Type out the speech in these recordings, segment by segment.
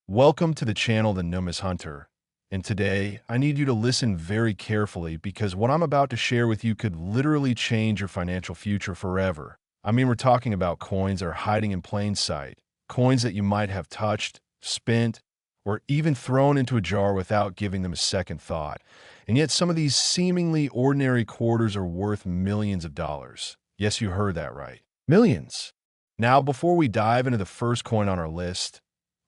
Welcome to the channel The Nomis Hunter. And today, I need you to listen very carefully because what I'm about to share with you could literally change your financial future forever. We're talking about coins that are hiding in plain sight, coins that you might have touched, spent, or even thrown into a jar without giving them a second thought. And yet some of these seemingly ordinary quarters are worth millions of dollars. Yes, you heard that right. Millions. Now, before we dive into the first coin on our list,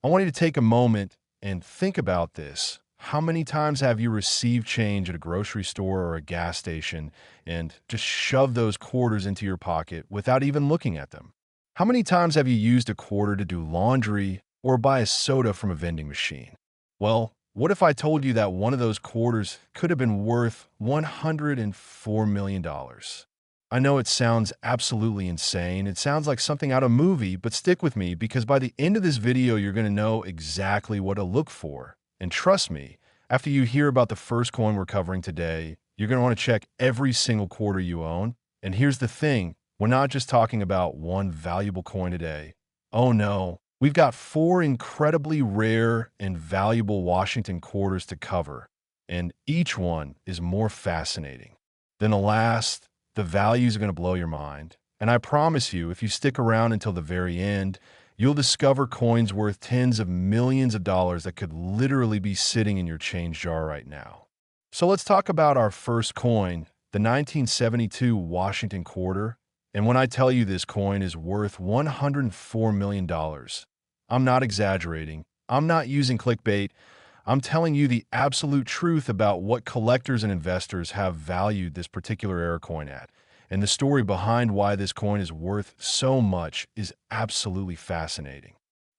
I want you to take a moment and think about this. How many times have you received change at a grocery store or a gas station and just shoved those quarters into your pocket without even looking at them? How many times have you used a quarter to do laundry or buy a soda from a vending machine? Well, what if I told you that one of those quarters could have been worth $104 million? I know it sounds absolutely insane. It sounds like something out of a movie, but stick with me because by the end of this video, you're going to know exactly what to look for. And trust me, after you hear about the first coin we're covering today, you're going to want to check every single quarter you own. And here's the thing, we're not just talking about one valuable coin today. Oh no, we've got four incredibly rare and valuable Washington quarters to cover, and each one is more fascinating than the last. The values are going to blow your mind. And I promise you, if you stick around until the very end, you'll discover coins worth tens of millions of dollars that could literally be sitting in your change jar right now. So let's talk about our first coin, the 1972 Washington quarter. And when I tell you this coin is worth $104 million, I'm not exaggerating. I'm not using clickbait. I'm telling you the absolute truth about what collectors and investors have valued this particular era coin at. And the story behind why this coin is worth so much is absolutely fascinating.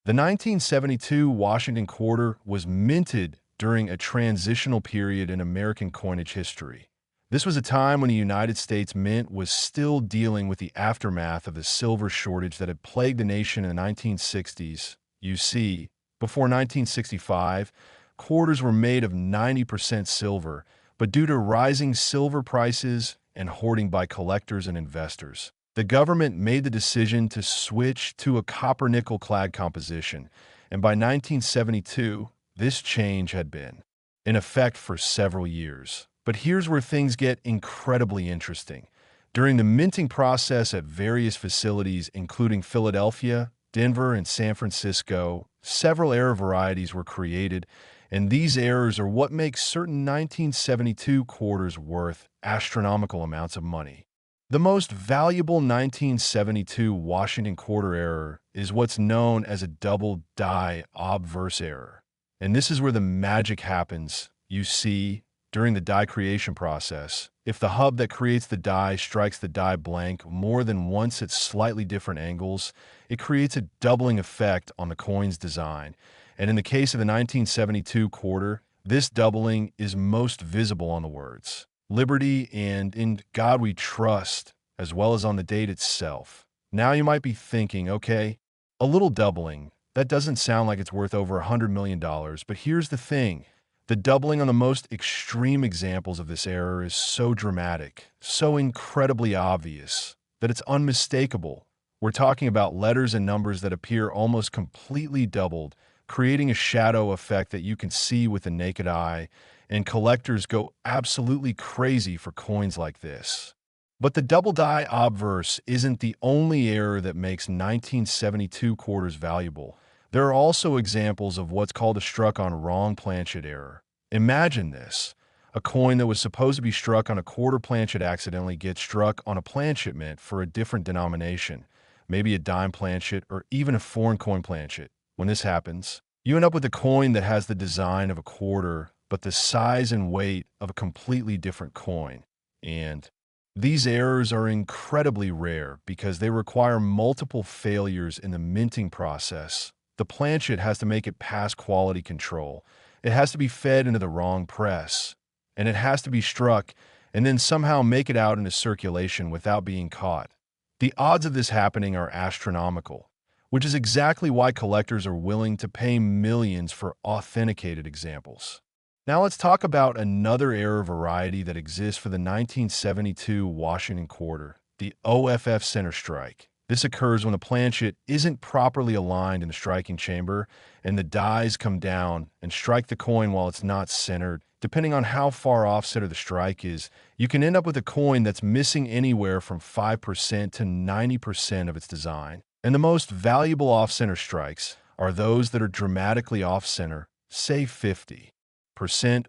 The 1972 Washington quarter was minted during a transitional period in American coinage history. This was a time when the United States Mint was still dealing with the aftermath of the silver shortage that had plagued the nation in the 1960s. You see, before 1965, quarters were made of 90% silver, but due to rising silver prices and hoarding by collectors and investors, the government made the decision to switch to a copper-nickel clad composition, and by 1972, this change had been in effect for several years. But here's where things get incredibly interesting. During the minting process at various facilities, including Philadelphia, Denver, and San Francisco, several error varieties were created, and these errors are what makes certain 1972 quarters worth astronomical amounts of money. The most valuable 1972 Washington quarter error is what's known as a double die obverse error. And this is where the magic happens. You see, during the die creation process, if the hub that creates the die strikes the die blank more than once at slightly different angles, it creates a doubling effect on the coin's design. And in the case of the 1972 quarter, this doubling is most visible on the words Liberty and In God We Trust, as well as on the date itself. Now you might be thinking, okay, a little doubling, that doesn't sound like it's worth over $100 million, but here's the thing. The doubling on the most extreme examples of this error is so dramatic, so incredibly obvious, that it's unmistakable. We're talking about letters and numbers that appear almost completely doubled, creating a shadow effect that you can see with the naked eye, and collectors go absolutely crazy for coins like this. But the double die obverse isn't the only error that makes 1972 quarters valuable. There are also examples of what's called a struck on wrong planchet error. Imagine this. A coin that was supposed to be struck on a quarter planchet accidentally gets struck on a planchet mint for a different denomination, maybe a dime planchet or even a foreign coin planchet. When this happens, you end up with a coin that has the design of a quarter, but the size and weight of a completely different coin. And these errors are incredibly rare because they require multiple failures in the minting process. The planchet has to make it past quality control. It has to be fed into the wrong press, and it has to be struck and then somehow make it out into circulation without being caught. The odds of this happening are astronomical, which is exactly why collectors are willing to pay millions for authenticated examples. Now let's talk about another error variety that exists for the 1972 Washington quarter, the OFF center strike. This occurs when the planchet isn't properly aligned in the striking chamber and the dies come down and strike the coin while it's not centered. Depending on how far off center the strike is, you can end up with a coin that's missing anywhere from 5% to 90% of its design. And the most valuable off-center strikes are those that are dramatically off-center, say 50%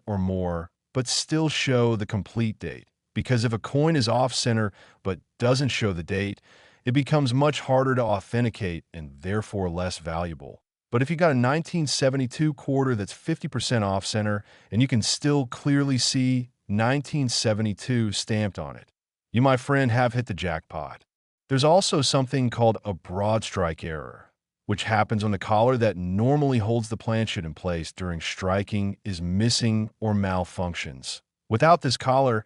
or more, but still show the complete date. Because if a coin is off-center but doesn't show the date, it becomes much harder to authenticate and therefore less valuable. But if you got a 1972 quarter that's 50% off-center and you can still clearly see 1972 stamped on it, you, my friend, have hit the jackpot. There's also something called a broad strike error, which happens when the collar that normally holds the planchet in place during striking is missing or malfunctions. Without this collar,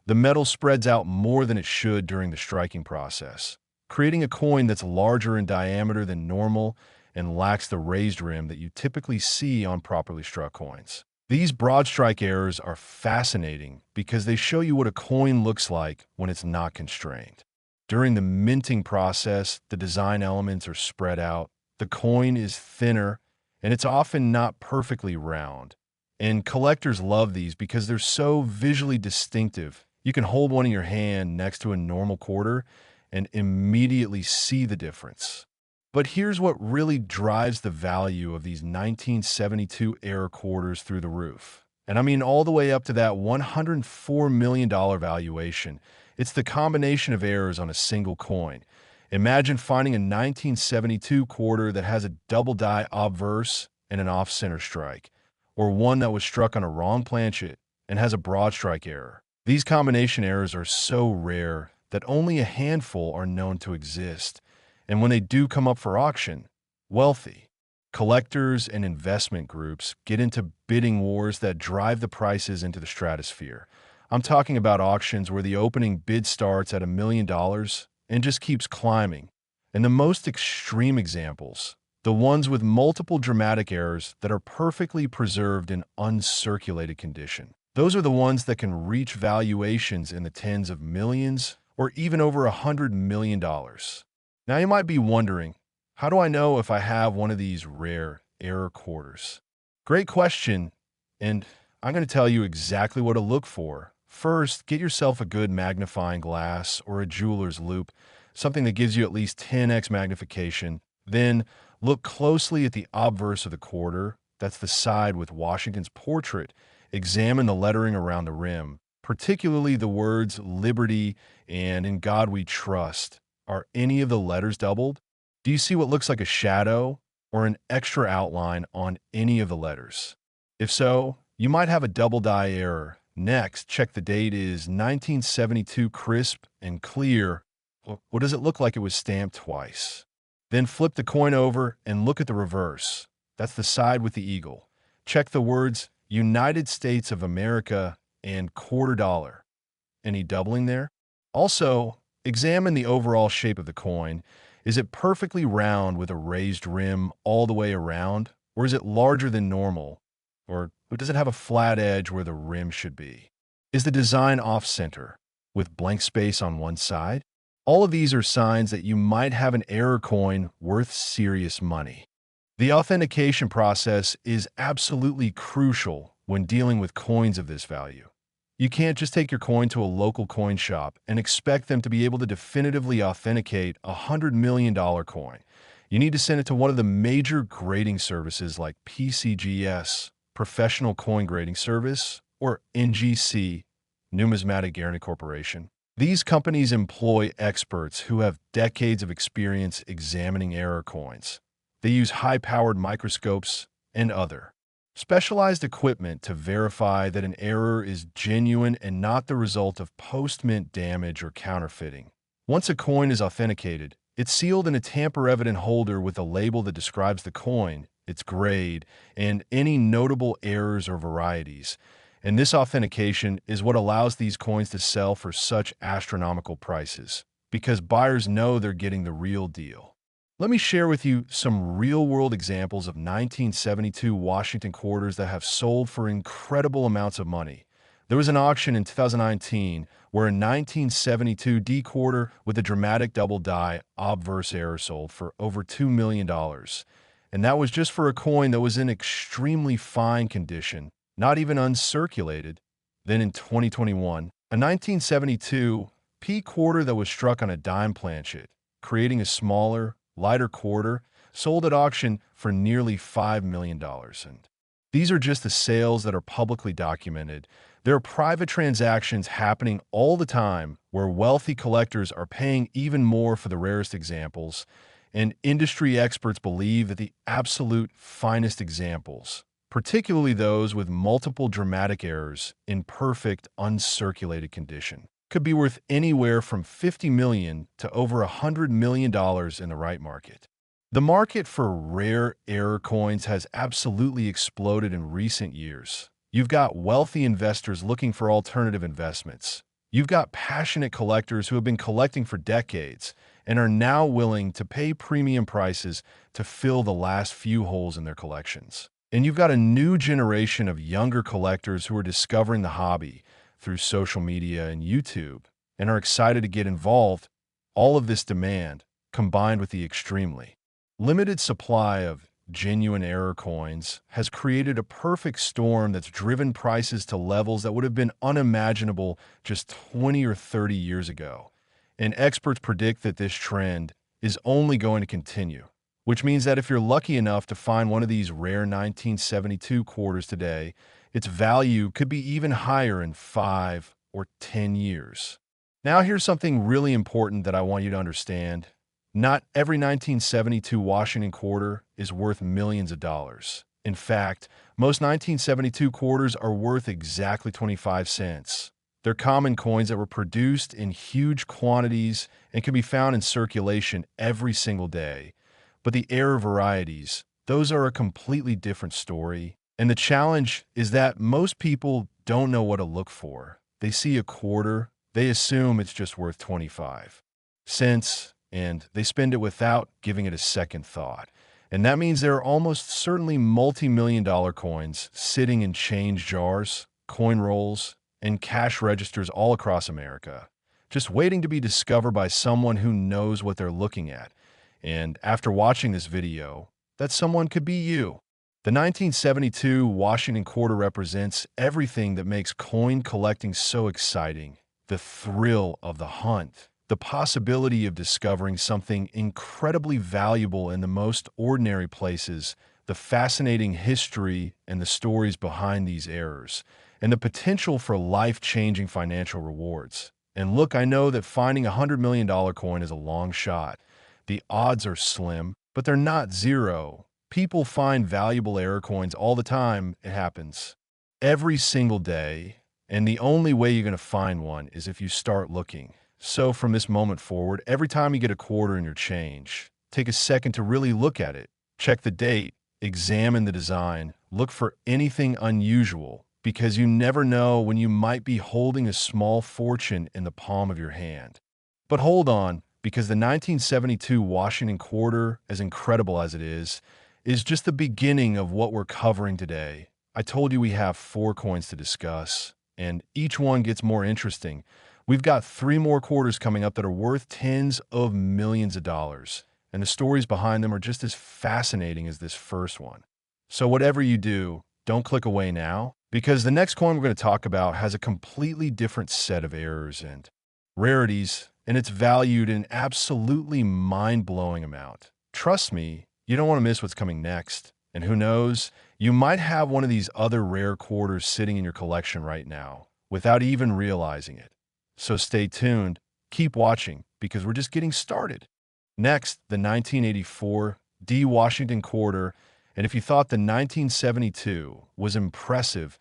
the metal spreads out more than it should during the striking process, creating a coin that's larger in diameter than normal and lacks the raised rim that you typically see on properly struck coins. These broad strike errors are fascinating because they show you what a coin looks like when it's not constrained. During the minting process, the design elements are spread out, the coin is thinner, and it's often not perfectly round. And collectors love these because they're so visually distinctive. You can hold one in your hand next to a normal quarter and immediately see the difference. But here's what really drives the value of these 1972 error quarters through the roof. And I mean all the way up to that $104 million valuation. It's the combination of errors on a single coin. Imagine finding a 1972 quarter that has a double die obverse and an off-center strike, or one that was struck on a wrong planchet and has a broad strike error. These combination errors are so rare that only a handful are known to exist. And when they do come up for auction, wealthy collectors and investment groups get into bidding wars that drive the prices into the stratosphere. I'm talking about auctions where the opening bid starts at $1 million and just keeps climbing. And the most extreme examples, the ones with multiple dramatic errors that are perfectly preserved in uncirculated condition, those are the ones that can reach valuations in the tens of millions or even over $100 million. Now you might be wondering, how do I know if I have one of these rare error quarters? Great question, and I'm going to tell you exactly what to look for. First, get yourself a good magnifying glass or a jeweler's loupe, something that gives you at least 10x magnification. Then, look closely at the obverse of the quarter, that's the side with Washington's portrait. Examine the lettering around the rim, particularly the words Liberty and In God We Trust. Are any of the letters doubled? Do you see what looks like a shadow or an extra outline on any of the letters? If so, you might have a double die error. Next, check the date is 1972 crisp and clear. What does it look like it was stamped twice? Then flip the coin over and look at the reverse. That's the side with the eagle. Check the words United States of America and quarter dollar. Any doubling there? Also, examine the overall shape of the coin. Is it perfectly round with a raised rim all the way around? Or is it larger than normal? Or does it have a flat edge where the rim should be? Is the design off-center with blank space on one side? All of these are signs that you might have an error coin worth serious money. The authentication process is absolutely crucial when dealing with coins of this value. You can't just take your coin to a local coin shop and expect them to be able to definitively authenticate a $100 million coin. You need to send it to one of the major grading services like PCGS, Professional Coin Grading Service, or NGC, Numismatic Guarantee Corporation. These companies employ experts who have decades of experience examining error coins. They use high-powered microscopes and other specialized equipment to verify that an error is genuine and not the result of post-mint damage or counterfeiting. Once a coin is authenticated, it's sealed in a tamper-evident holder with a label that describes the coin, its grade, and any notable errors or varieties. And this authentication is what allows these coins to sell for such astronomical prices, because buyers know they're getting the real deal. Let me share with you some real-world examples of 1972 Washington quarters that have sold for incredible amounts of money. There was an auction in 2019 where a 1972 D quarter with a dramatic double die obverse error sold for over $2 million. And that was just for a coin that was in extremely fine condition, not even uncirculated. Then in 2021, a 1972 P quarter that was struck on a dime planchet, creating a smaller, lighter quarter, sold at auction for nearly $5 million. And these are just the sales that are publicly documented. There are private transactions happening all the time where wealthy collectors are paying even more for the rarest examples, and industry experts believe that the absolute finest examples, particularly those with multiple dramatic errors in perfect, uncirculated condition, could be worth anywhere from $50 million to over $100 million in the right market. The market for rare error coins has absolutely exploded in recent years. You've got wealthy investors looking for alternative investments. You've got passionate collectors who have been collecting for decades and are now willing to pay premium prices to fill the last few holes in their collections. And you've got a new generation of younger collectors who are discovering the hobby through social media and YouTube and are excited to get involved. All of this demand, combined with the extremely limited supply of genuine error coins, has created a perfect storm that's driven prices to levels that would have been unimaginable just 20 or 30 years ago. And experts predict that this trend is only going to continue, which means that if you're lucky enough to find one of these rare 1972 quarters today, its value could be even higher in 5 or 10 years. Now, here's something really important that I want you to understand. Not every 1972 Washington quarter is worth millions of dollars. In fact, most 1972 quarters are worth exactly 25 cents. They're common coins that were produced in huge quantities and can be found in circulation every single day. But the error varieties, those are a completely different story. And the challenge is that most people don't know what to look for. They see a quarter, they assume it's just worth 25 cents, and they spend it without giving it a second thought. And that means there are almost certainly multi-million-dollar coins sitting in change jars, coin rolls, and cash registers all across America, just waiting to be discovered by someone who knows what they're looking at. And after watching this video, that someone could be you. The 1972 Washington quarter represents everything that makes coin collecting so exciting: the thrill of the hunt, the possibility of discovering something incredibly valuable in the most ordinary places, the fascinating history and the stories behind these errors, and the potential for life-changing financial rewards. And look, I know that finding a $100 million coin is a long shot. The odds are slim, but they're not zero. People find valuable error coins all the time. It happens every single day, and the only way you're going to find one is if you start looking. So from this moment forward, every time you get a quarter in your change, take a second to really look at it. Check the date, examine the design, look for anything unusual, because you never know when you might be holding a small fortune in the palm of your hand. But hold on, because the 1972 Washington quarter, as incredible as it is just the beginning of what we're covering today. I told you we have 4 coins to discuss, and each one gets more interesting. We've got 3 more quarters coming up that are worth tens of millions of dollars, and the stories behind them are just as fascinating as this first one. So whatever you do, don't click away now, because the next coin we're going to talk about has a completely different set of errors and rarities, and it's valued in an absolutely mind-blowing amount. Trust me, you don't want to miss what's coming next. And who knows, you might have one of these other rare quarters sitting in your collection right now without even realizing it. So stay tuned, keep watching, because we're just getting started. Next, the 1984 D Washington quarter. And if you thought the 1972 was impressive,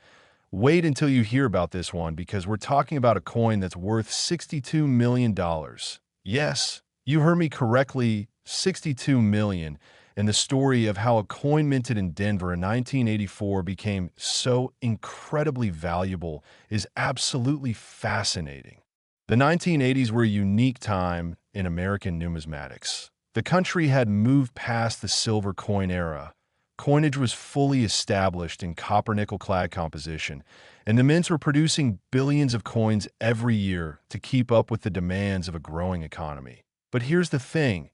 wait until you hear about this one, because we're talking about a coin that's worth $62 million. Yes, you heard me correctly, $62 million. And the story of how a coin minted in Denver in 1984 became so incredibly valuable is absolutely fascinating. The 1980s were a unique time in American numismatics. The country had moved past the silver coin era, Coinage was fully established in copper-nickel clad composition, and the mints were producing billions of coins every year to keep up with the demands of a growing economy. But here's the thing.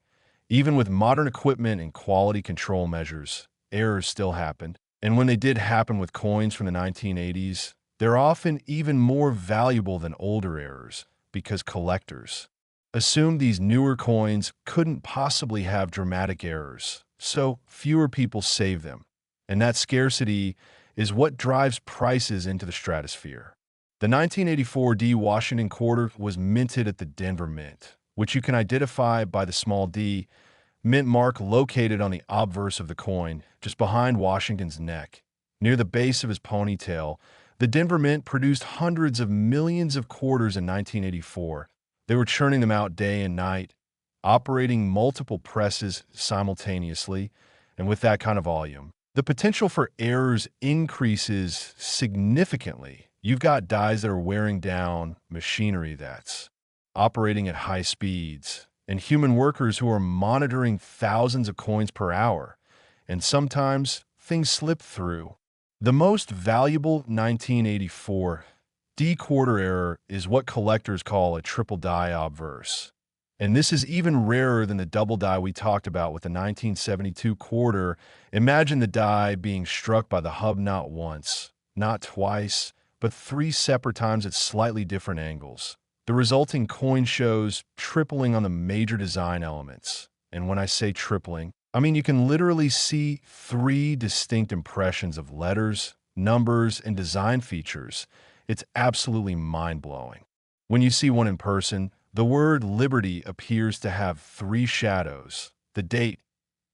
Even with modern equipment and quality control measures, errors still happened. And when they did happen with coins from the 1980s, they're often even more valuable than older errors because collectors assumed these newer coins couldn't possibly have dramatic errors, so fewer people save them. And that scarcity is what drives prices into the stratosphere. The 1984 D Washington quarter was minted at the Denver Mint, which you can identify by the small d mint mark located on the obverse of the coin, just behind Washington's neck. Near the base of his ponytail, the Denver Mint produced hundreds of millions of quarters in 1984. They were churning them out day and night, operating multiple presses simultaneously, and with that kind of volume, the potential for errors increases significantly. You've got dies that are wearing down machinery that's operating at high speeds, and human workers who are monitoring thousands of coins per hour, and sometimes things slip through. The most valuable 1984 D quarter error is what collectors call a triple die obverse. And this is even rarer than the double die we talked about with the 1972 quarter. Imagine the die being struck by the hub not once, not twice, but 3 separate times at slightly different angles. The resulting coin shows tripling on the major design elements. And when I say tripling, I mean you can literally see 3 distinct impressions of letters, numbers, and design features. It's absolutely mind-blowing. When you see one in person, the word Liberty appears to have 3 shadows. The date,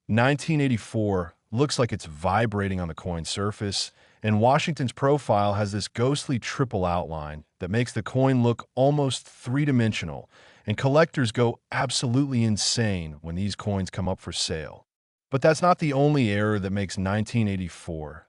1984, looks like it's vibrating on the coin surface, and Washington's profile has this ghostly triple outline that makes the coin look almost 3-dimensional, and collectors go absolutely insane when these coins come up for sale. But that's not the only error that makes 1984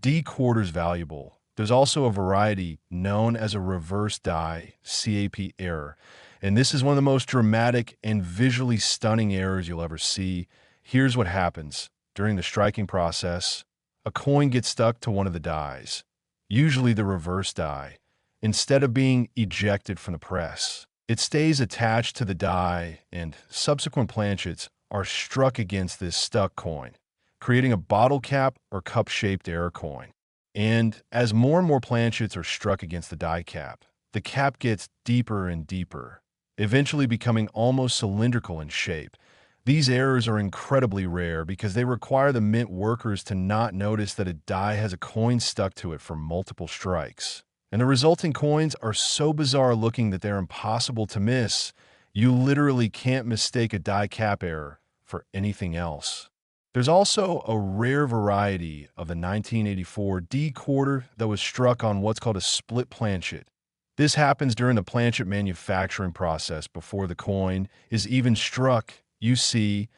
D quarters valuable. There's also a variety known as a reverse die CAP error, and this is one of the most dramatic and visually stunning errors you'll ever see. Here's what happens. During the striking process, a coin gets stuck to one of the dies, usually the reverse die. Instead of being ejected from the press, it stays attached to the die, and subsequent planchets are struck against this stuck coin, creating a bottle cap or cup-shaped error coin. And as more and more planchets are struck against the cap gets deeper and deeper, eventually becoming almost cylindrical in shape. These errors are incredibly rare because they require the mint workers to not notice that a die has a coin stuck to it for multiple strikes. And the resulting coins are so bizarre looking that they're impossible to miss. You literally can't mistake a die cap error for anything else. There's also a rare variety of the 1984 D quarter that was struck on what's called a split planchet. This happens during the planchet manufacturing process before the coin is even struck. You see,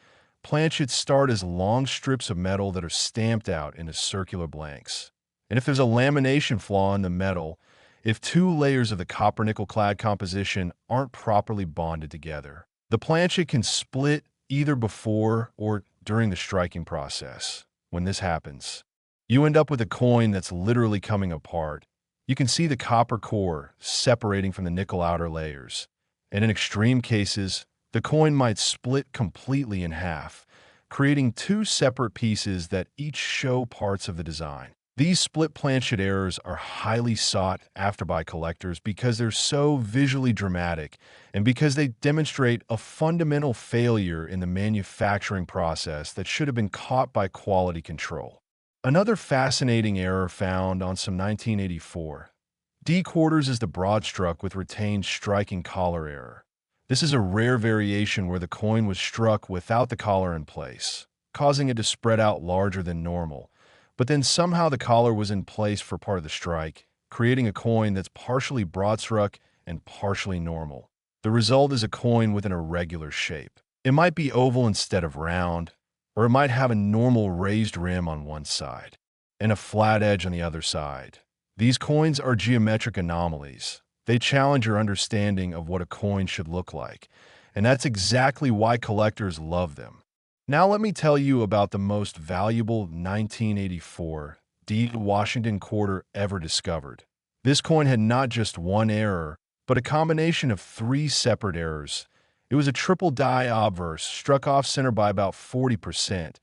planchets start as long strips of metal that are stamped out into circular blanks. And if there's a lamination flaw in the metal, if 2 layers of the copper-nickel clad composition aren't properly bonded together, the planchet can split either before or during the striking process. When this happens, you end up with a coin that's literally coming apart. You can see the copper core separating from the nickel outer layers, and in extreme cases, the coin might split completely in half, creating 2 separate pieces that each show parts of the design. These split planchet errors are highly sought after by collectors because they're so visually dramatic and because they demonstrate a fundamental failure in the manufacturing process that should have been caught by quality control. Another fascinating error found on some 1984 D quarters is the broad struck with retained striking collar error. This is a rare variation where the coin was struck without the collar in place, causing it to spread out larger than normal. But then somehow the collar was in place for part of the strike, creating a coin that's partially broad-struck and partially normal. The result is a coin with an irregular shape. It might be oval instead of round, or it might have a normal raised rim on one side and a flat edge on the other side. These coins are geometric anomalies. They challenge your understanding of what a coin should look like, and that's exactly why collectors love them. Now let me tell you about the most valuable 1984 D Washington quarter ever discovered. This coin had not just one error, but a combination of three separate errors. It was a triple die obverse, struck off center by about 40%,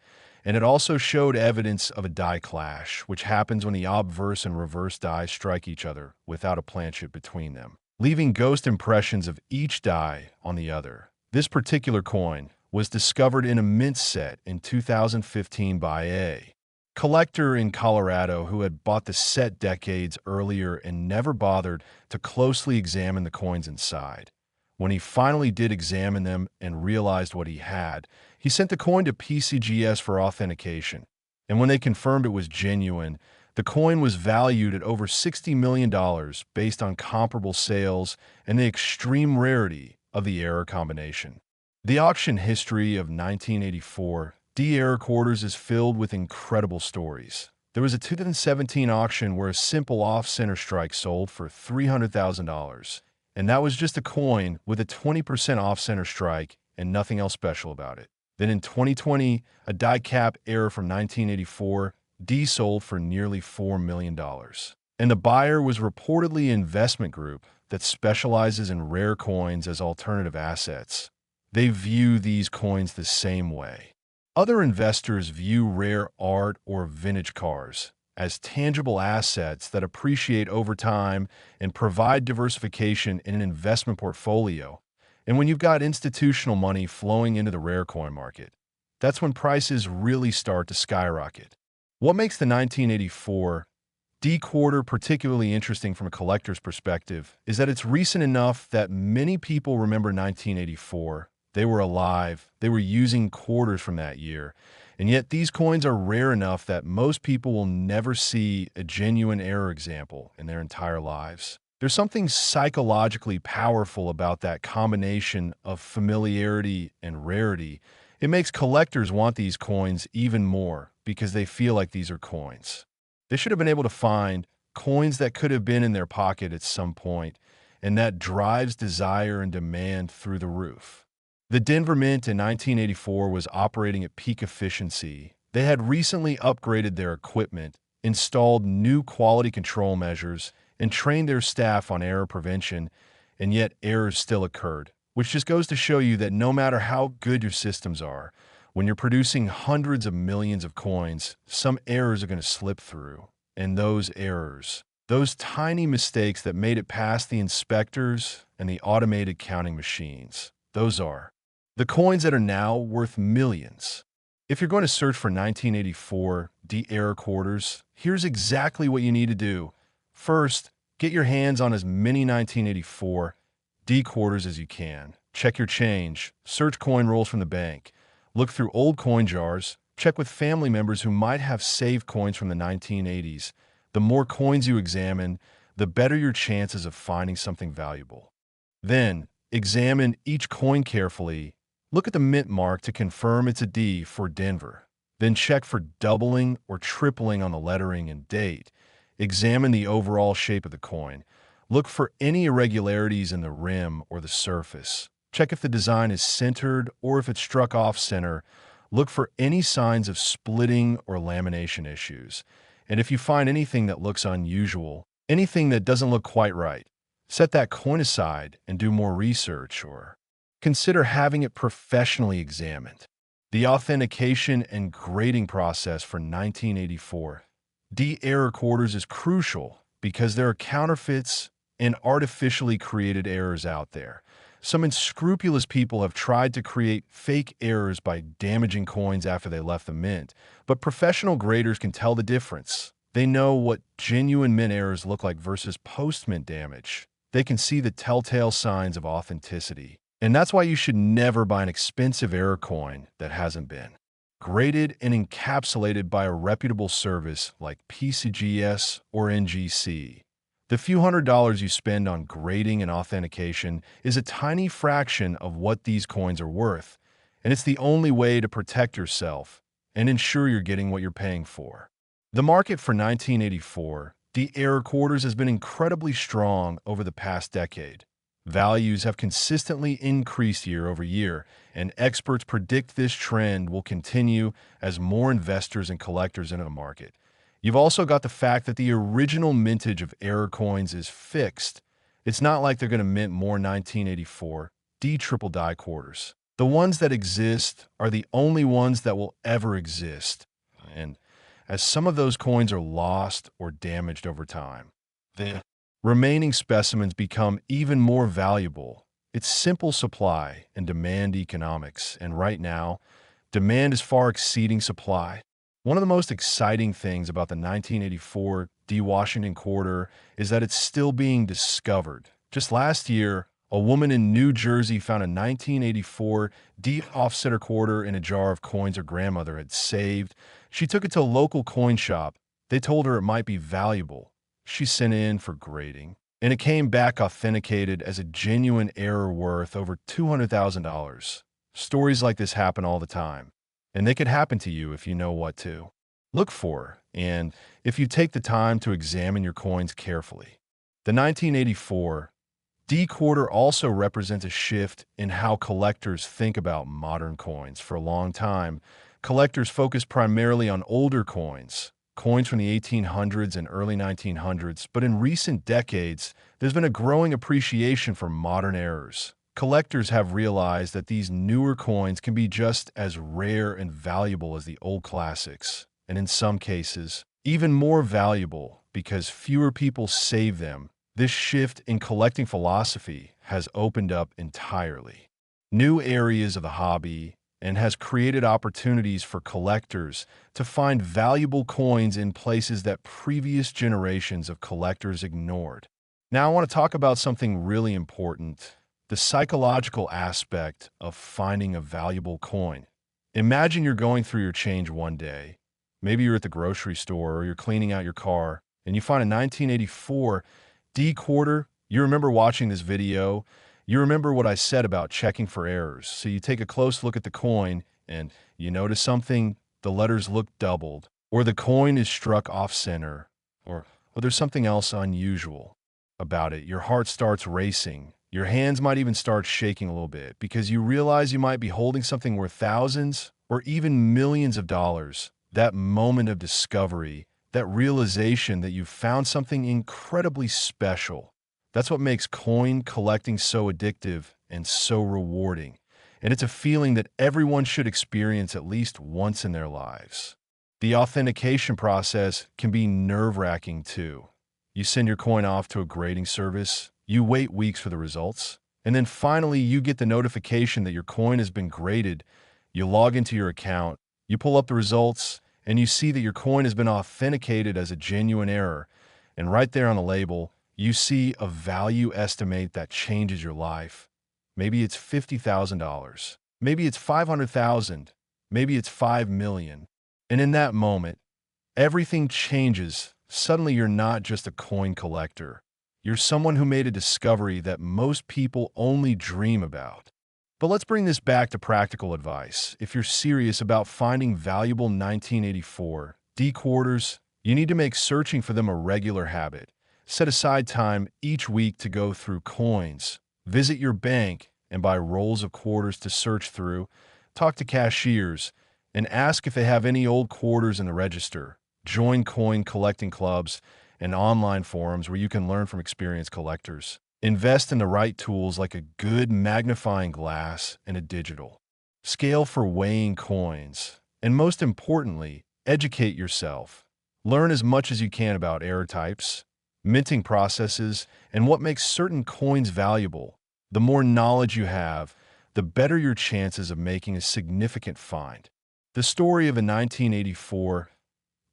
and it also showed evidence of a die clash, which happens when the obverse and reverse die strike each other without a planchet between them, leaving ghost impressions of each die on the other. This particular coin was discovered in a mint set in 2015 by a collector in Colorado who had bought the set decades earlier and never bothered to closely examine the coins inside. When he finally did examine them and realized what he had, he sent the coin to PCGS for authentication. And when they confirmed it was genuine, the coin was valued at over $60 million based on comparable sales and the extreme rarity of the error combination. The auction history of 1984 D-Error quarters is filled with incredible stories. There was a 2017 auction where a simple off-center strike sold for $300,000, and that was just a coin with a 20% off-center strike and nothing else special about it. Then in 2020, a die-cap error from 1984 D sold for nearly $4 million. And the buyer was reportedly an investment group that specializes in rare coins as alternative assets. They view these coins the same way. Other investors view rare art or vintage cars as tangible assets that appreciate over time and provide diversification in an investment portfolio. And when you've got institutional money flowing into the rare coin market, that's when prices really start to skyrocket. What makes the 1984 D quarter particularly interesting from a collector's perspective is that it's recent enough that many people remember 1984. They were alive, they were using quarters from that year, and yet these coins are rare enough that most people will never see a genuine error example in their entire lives. There's something psychologically powerful about that combination of familiarity and rarity. It makes collectors want these coins even more because they feel like these are coins. They should have been able to find coins that could have been in their pocket at some point, and that drives desire and demand through the roof. The Denver Mint in 1984 was operating at peak efficiency. They had recently upgraded their equipment, installed new quality control measures, and trained their staff on error prevention, and yet errors still occurred, which just goes to show you that no matter how good your systems are, when you're producing hundreds of millions of coins, some errors are going to slip through. And those errors, those tiny mistakes that made it past the inspectors and the automated counting machines, those are the coins that are now worth millions. If you're going to search for 1984 D-Error quarters, here's exactly what you need to do. First, get your hands on as many 1984 D quarters as you can. Check your change, search coin rolls from the bank, look through old coin jars, check with family members who might have saved coins from the 1980s. The more coins you examine, the better your chances of finding something valuable. Then, examine each coin carefully. Look at the mint mark to confirm it's a D for Denver. Then check for doubling or tripling on the lettering and date. Examine the overall shape of the coin. Look for any irregularities in the rim or the surface. Check if the design is centered or if it's struck off center. Look for any signs of splitting or lamination issues. And if you find anything that looks unusual, anything that doesn't look quite right, set that coin aside and do more research or consider having it professionally examined. The authentication and grading process for 1984 D-Error quarters is crucial because there are counterfeits and artificially created errors out there. Some unscrupulous people have tried to create fake errors by damaging coins after they left the mint, but professional graders can tell the difference. They know what genuine mint errors look like versus post-mint damage. They can see the telltale signs of authenticity. And that's why you should never buy an expensive error coin that hasn't been graded and encapsulated by a reputable service like PCGS or NGC. The few $100s you spend on grading and authentication is a tiny fraction of what these coins are worth, and it's the only way to protect yourself and ensure you're getting what you're paying for. The market for 1984 D-Error quarters has been incredibly strong over the past decade. Values have consistently increased year over year, and experts predict this trend will continue as more investors and collectors enter the market. You've also got the fact that the original mintage of error coins is fixed. It's not like they're going to mint more 1984 D triple die quarters. The ones that exist are the only ones that will ever exist. And as some of those coins are lost or damaged over time, the remaining specimens become even more valuable. It's simple supply and demand economics, and right now, demand is far exceeding supply. One of the most exciting things about the 1984 D. Washington quarter is that it's still being discovered. Just last year, a woman in New Jersey found a 1984 D offsetter quarter in a jar of coins her grandmother had saved. She took it to a local coin shop. They told her it might be valuable. She sent it in for grading, and it came back authenticated as a genuine error worth over $200,000. Stories like this happen all the time, and they could happen to you if you know what to look for, and if you take the time to examine your coins carefully. The 1984 D quarter also represents a shift in how collectors think about modern coins. For a long time, collectors focused primarily on older coins from the 1800s and early 1900s, but in recent decades, there's been a growing appreciation for modern errors. Collectors have realized that these newer coins can be just as rare and valuable as the old classics, and in some cases, even more valuable because fewer people save them. This shift in collecting philosophy has opened up entirely new areas of the hobby and has created opportunities for collectors to find valuable coins in places that previous generations of collectors ignored. Now, I want to talk about something really important: the psychological aspect of finding a valuable coin. Imagine you're going through your change one day. Maybe you're at the grocery store or you're cleaning out your car, and you find a 1984 D quarter. You remember watching this video. You remember what I said about checking for errors. So you take a close look at the coin and you notice something: the letters look doubled, or the coin is struck off center, or there's something else unusual about it. Your heart starts racing. Your hands might even start shaking a little bit because you realize you might be holding something worth thousands or even millions of dollars. That moment of discovery, that realization that you've found something incredibly special, that's what makes coin collecting so addictive and so rewarding. And it's a feeling that everyone should experience at least once in their lives. The authentication process can be nerve-wracking too. You send your coin off to a grading service, you wait weeks for the results, and then finally you get the notification that your coin has been graded. You log into your account, you pull up the results, and you see that your coin has been authenticated as a genuine error. And right there on the label, you see a value estimate that changes your life. Maybe it's $50,000. Maybe it's $500,000. Maybe it's $5 million. And in that moment, everything changes. Suddenly, you're not just a coin collector. You're someone who made a discovery that most people only dream about. But let's bring this back to practical advice. If you're serious about finding valuable 1984 D quarters, you need to make searching for them a regular habit. Set aside time each week to go through coins. Visit your bank and buy rolls of quarters to search through. Talk to cashiers and ask if they have any old quarters in the register. Join coin collecting clubs and online forums where you can learn from experienced collectors. Invest in the right tools like a good magnifying glass and a digital scale for weighing coins. And most importantly, educate yourself. Learn as much as you can about error types, minting processes, and what makes certain coins valuable. The more knowledge you have, the better your chances of making a significant find. The story of a 1984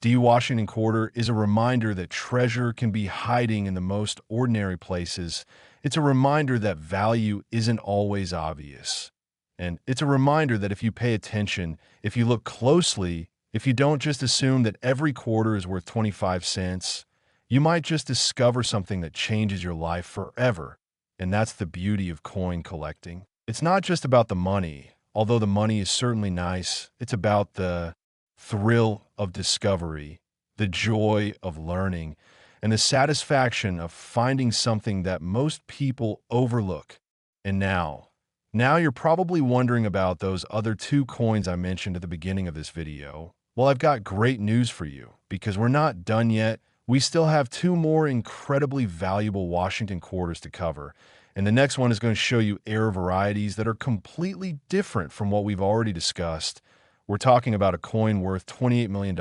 D. Washington quarter is a reminder that treasure can be hiding in the most ordinary places. It's a reminder that value isn't always obvious. And it's a reminder that if you pay attention, if you look closely, if you don't just assume that every quarter is worth 25 cents, you might just discover something that changes your life forever. And that's the beauty of coin collecting. It's not just about the money, although the money is certainly nice. It's about the thrill of discovery, the joy of learning, and the satisfaction of finding something that most people overlook. And now you're probably wondering about those other two coins I mentioned at the beginning of this video. Well, I've got great news for you, because we're not done yet. We still have two more incredibly valuable Washington quarters to cover, and the next one is going to show you heir varieties that are completely different from what we've already discussed. We're talking about a coin worth $28 million.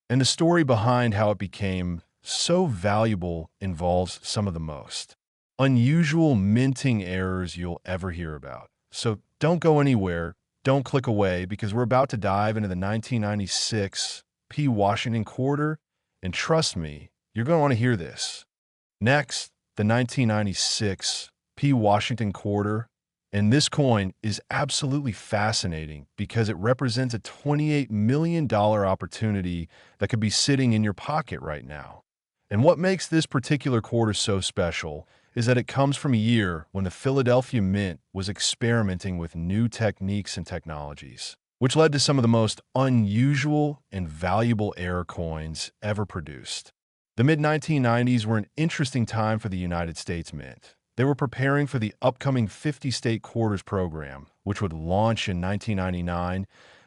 And the story behind how it became so valuable involves some of the most unusual minting errors you'll ever hear about. So don't go anywhere, don't click away, because we're about to dive into the 1996 P. Washington quarter, and trust me, you're going to want to hear this. Next, the 1996 P. Washington quarter, and this coin is absolutely fascinating because it represents a $28 million opportunity that could be sitting in your pocket right now. And what makes this particular quarter so special is that it comes from a year when the Philadelphia Mint was experimenting with new techniques and technologies, which led to some of the most unusual and valuable heir coins ever produced. The mid-1990s were an interesting time for the United States Mint. They were preparing for the upcoming 50-state quarters program, which would launch in 1999.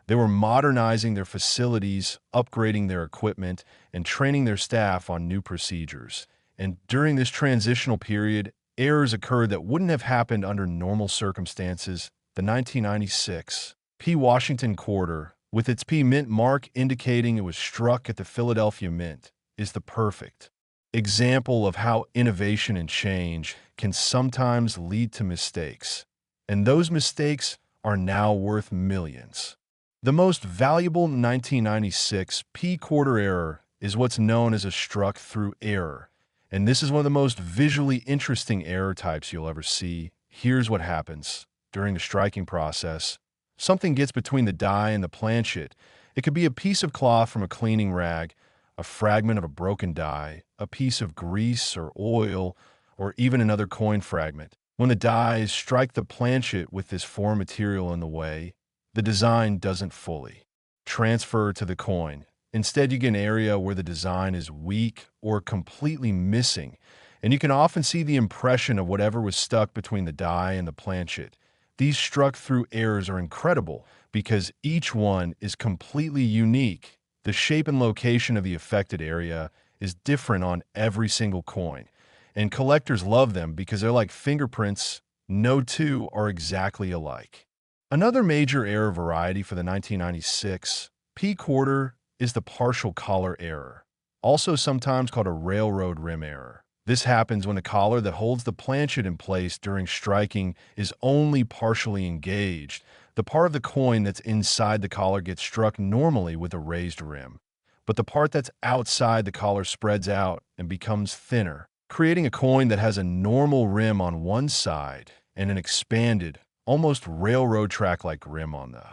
They were modernizing their facilities, upgrading their equipment, and training their staff on new procedures. And during this transitional period, errors occurred that wouldn't have happened under normal circumstances. The 1996 P. Washington quarter, with its P Mint mark indicating it was struck at the Philadelphia Mint, is the perfect example of how innovation and change can sometimes lead to mistakes. And those mistakes are now worth millions. The most valuable 1996 P quarter error is what's known as a struck through error. And this is one of the most visually interesting error types you'll ever see. Here's what happens. During the striking process, something gets between the die and the planchet. It could be a piece of cloth from a cleaning rag, a fragment of a broken die, a piece of grease or oil, or even another coin fragment. When the dies strike the planchet with this foreign material in the way, the design doesn't fully transfer to the coin. Instead, you get an area where the design is weak or completely missing, and you can often see the impression of whatever was stuck between the die and the planchet. These struck-through errors are incredible because each one is completely unique. The shape and location of the affected area is different on every single coin, and collectors love them because they're like fingerprints. No two are exactly alike. Another major error variety for the 1996 P quarter is the partial collar error, also sometimes called a railroad rim error. This happens when the collar that holds the planchet in place during striking is only partially engaged. The part of the coin that's inside the collar gets struck normally with a raised rim, but the part that's outside the collar spreads out and becomes thinner, creating a coin that has a normal rim on one side and an expanded, almost railroad track-like rim on the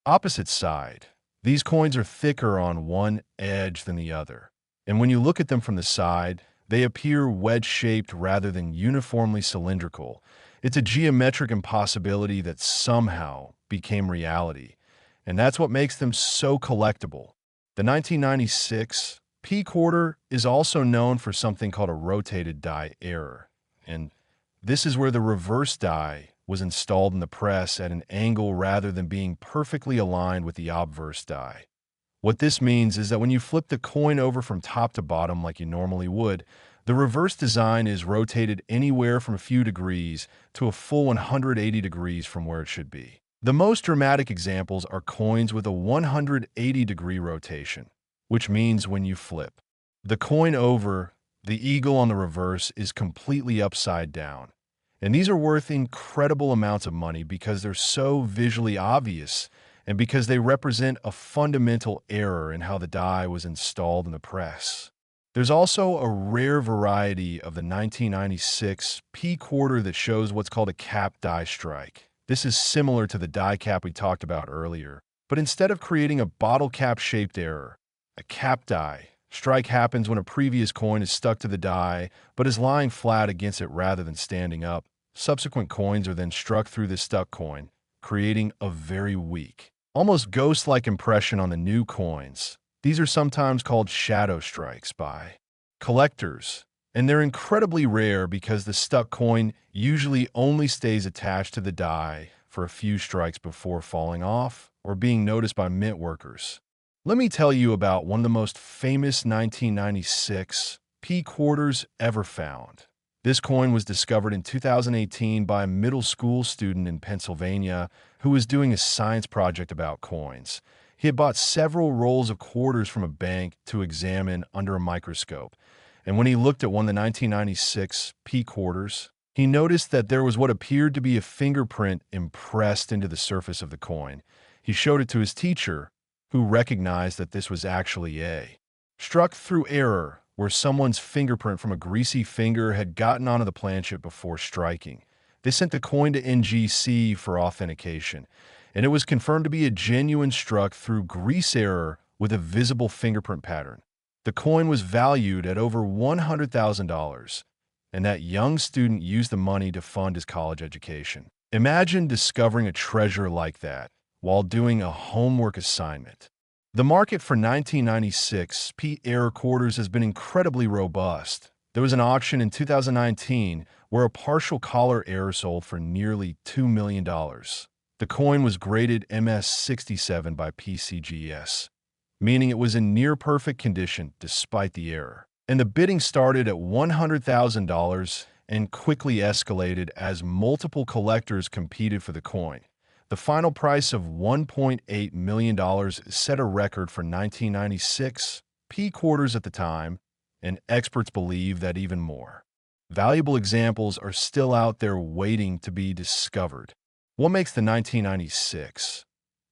opposite side. These coins are thicker on one edge than the other, and when you look at them from the side, they appear wedge-shaped rather than uniformly cylindrical. It's a geometric impossibility that somehow became reality, and that's what makes them so collectible. The 1996 P quarter is also known for something called a rotated die error, and this is where the reverse die was installed in the press at an angle rather than being perfectly aligned with the obverse die. What this means is that when you flip the coin over from top to bottom like you normally would, the reverse design is rotated anywhere from a few degrees to a full 180 degrees from where it should be. The most dramatic examples are coins with a 180-degree rotation, which means when you flip the coin over, the eagle on the reverse is completely upside down. And these are worth incredible amounts of money because they're so visually obvious and because they represent a fundamental error in how the die was installed in the press. There's also a rare variety of the 1996 P quarter that shows what's called a cap die strike. This is similar to the die cap we talked about earlier, but instead of creating a bottle cap shaped error, a cap die strike happens when a previous coin is stuck to the die but is lying flat against it rather than standing up. Subsequent coins are then struck through the stuck coin, creating a very weak, almost ghost-like impression on the new coins. These are sometimes called shadow strikes by collectors, and they're incredibly rare because the stuck coin usually only stays attached to the die for a few strikes before falling off or being noticed by mint workers. Let me tell you about one of the most famous 1996 P quarters ever found. This coin was discovered in 2018 by a middle school student in Pennsylvania who was doing a science project about coins. He had bought several rolls of quarters from a bank to examine under a microscope, and when he looked at one of the 1996 P quarters, he noticed that there was what appeared to be a fingerprint impressed into the surface of the coin. He showed it to his teacher, who recognized that this was actually a struck through error, where someone's fingerprint from a greasy finger had gotten onto the planchet before striking. They sent the coin to NGC for authentication, and it was confirmed to be a genuine struck through grease error with a visible fingerprint pattern. The coin was valued at over $100,000, and that young student used the money to fund his college education. Imagine discovering a treasure like that while doing a homework assignment. The market for 1996 P error quarters has been incredibly robust. There was an auction in 2019 where a partial collar error sold for nearly $2 million. The coin was graded MS67 by PCGS, meaning it was in near-perfect condition despite the error. And the bidding started at $100,000 and quickly escalated as multiple collectors competed for the coin. The final price of $1.8 million set a record for 1996 P quarters at the time, and experts believe that even more valuable examples are still out there waiting to be discovered. What makes the 1996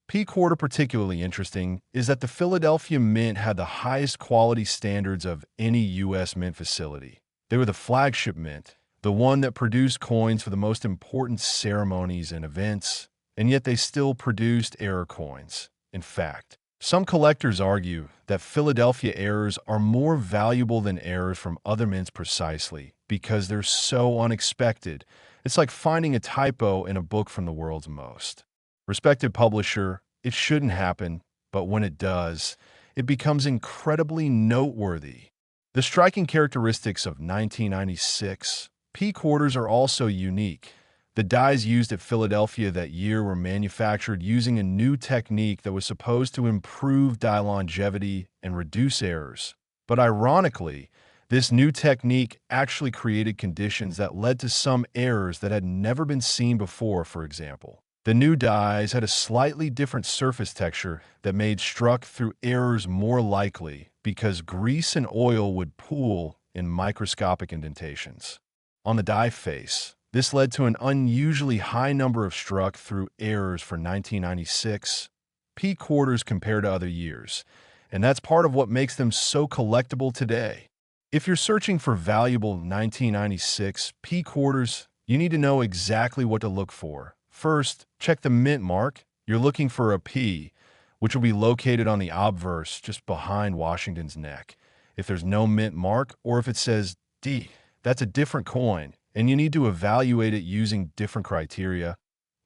P quarter particularly interesting is that the Philadelphia Mint had the highest quality standards of any U.S. mint facility. They were the flagship mint, the one that produced coins for the most important ceremonies and events, and yet they still produced error coins. In fact, some collectors argue that Philadelphia errors are more valuable than errors from other mints precisely because they're so unexpected. It's like finding a typo in a book from the world's most respected publisher. It shouldn't happen, but when it does, it becomes incredibly noteworthy. The striking characteristics of 1996 P quarters are also unique. The dies used at Philadelphia that year were manufactured using a new technique that was supposed to improve die longevity and reduce errors. But ironically, this new technique actually created conditions that led to some errors that had never been seen before. For example, the new dies had a slightly different surface texture that made struck through errors more likely because grease and oil would pool in microscopic indentations on the die face. This led to an unusually high number of struck through errors for 1996 P quarters compared to other years, and that's part of what makes them so collectible today. If you're searching for valuable 1996 P quarters, you need to know exactly what to look for. First, check the mint mark. You're looking for a P, which will be located on the obverse just behind Washington's neck. If there's no mint mark, or if it says D, that's a different coin, and you need to evaluate it using different criteria.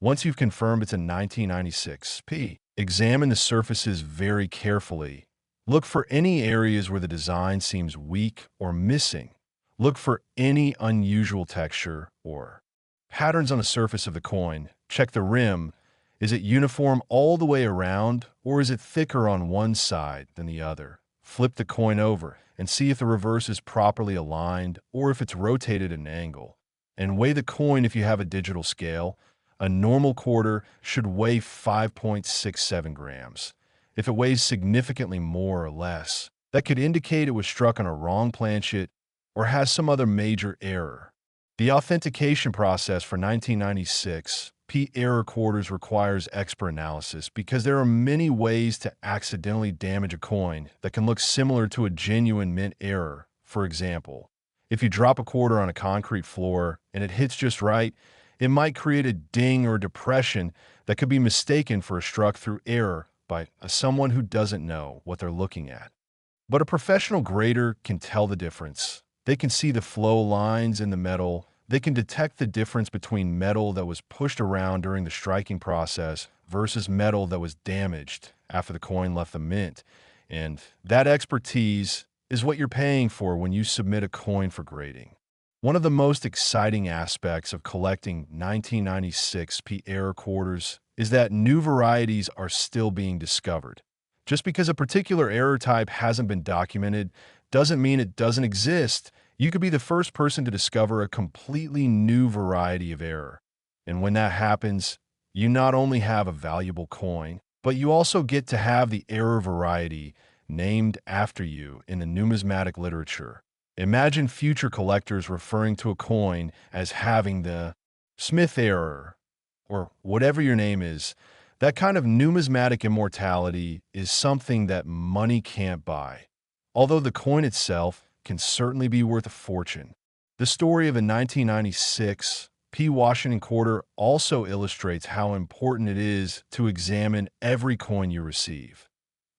Once you've confirmed it's a 1996 P, examine the surfaces very carefully. Look for any areas where the design seems weak or missing. Look for any unusual texture or patterns on the surface of the coin. Check the rim. Is it uniform all the way around, or is it thicker on one side than the other? Flip the coin over and see if the reverse is properly aligned or if it's rotated at an angle. And weigh the coin if you have a digital scale. A normal quarter should weigh 5.67 grams. If it weighs significantly more or less, that could indicate it was struck on a wrong planchet or has some other major error. The authentication process for 1996 P error quarters requires expert analysis because there are many ways to accidentally damage a coin that can look similar to a genuine mint error. For example, if you drop a quarter on a concrete floor and it hits just right, it might create a ding or depression that could be mistaken for a struck through error by someone who doesn't know what they're looking at. But a professional grader can tell the difference. They can see the flow lines in the metal. They can detect the difference between metal that was pushed around during the striking process versus metal that was damaged after the coin left the mint. And that expertise is what you're paying for when you submit a coin for grading. One of the most exciting aspects of collecting 1996 P error quarters is that new varieties are still being discovered. Just because a particular error type hasn't been documented doesn't mean it doesn't exist. You could be the first person to discover a completely new variety of error. And when that happens, you not only have a valuable coin, but you also get to have the error variety named after you in the numismatic literature. Imagine future collectors referring to a coin as having the Smith error, or whatever your name is. That kind of numismatic immortality is something that money can't buy, although the coin itself can certainly be worth a fortune. The story of a 1996 P. Washington quarter also illustrates how important it is to examine every coin you receive.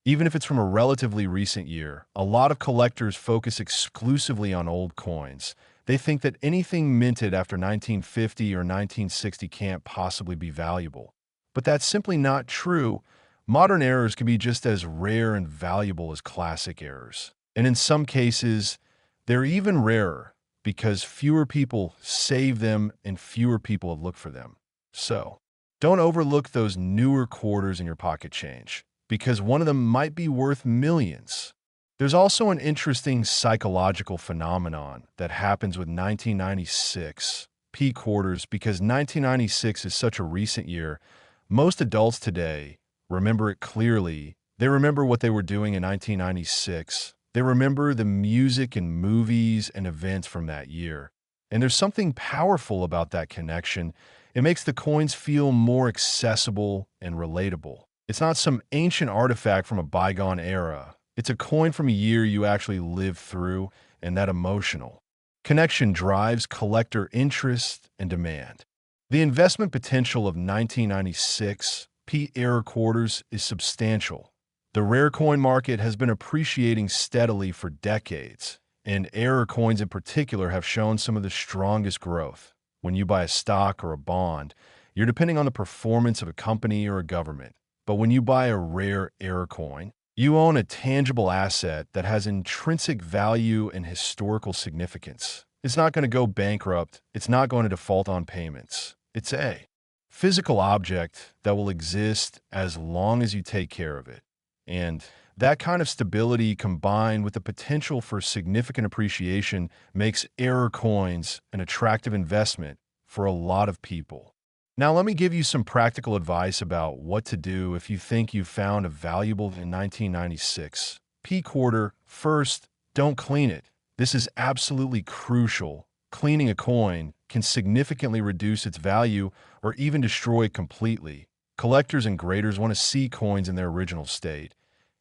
Even if it's from a relatively recent year, a lot of collectors focus exclusively on old coins. They think that anything minted after 1950 or 1960 can't possibly be valuable. But that's simply not true. Modern errors can be just as rare and valuable as classic errors. And in some cases, they're even rarer because fewer people save them and fewer people have looked for them. So, don't overlook those newer quarters in your pocket change, because one of them might be worth millions. There's also an interesting psychological phenomenon that happens with 1996 P quarters because 1996 is such a recent year. Most adults today remember it clearly. They remember what they were doing in 1996. They remember the music and movies and events from that year. And there's something powerful about that connection. It makes the coins feel more accessible and relatable. It's not some ancient artifact from a bygone era. It's a coin from a year you actually lived through, and that emotional connection drives collector interest and demand. The investment potential of 1996 P error quarters is substantial. The rare coin market has been appreciating steadily for decades, and error coins in particular have shown some of the strongest growth. When you buy a stock or a bond, you're depending on the performance of a company or a government. But when you buy a rare error coin, you own a tangible asset that has intrinsic value and historical significance. It's not going to go bankrupt. It's not going to default on payments. It's a physical object that will exist as long as you take care of it. And that kind of stability combined with the potential for significant appreciation makes error coins an attractive investment for a lot of people. Now, let me give you some practical advice about what to do if you think you found a valuable in 1996 P quarter. First, don't clean it. This is absolutely crucial. Cleaning a coin can significantly reduce its value or even destroy it completely. Collectors and graders want to see coins in their original state,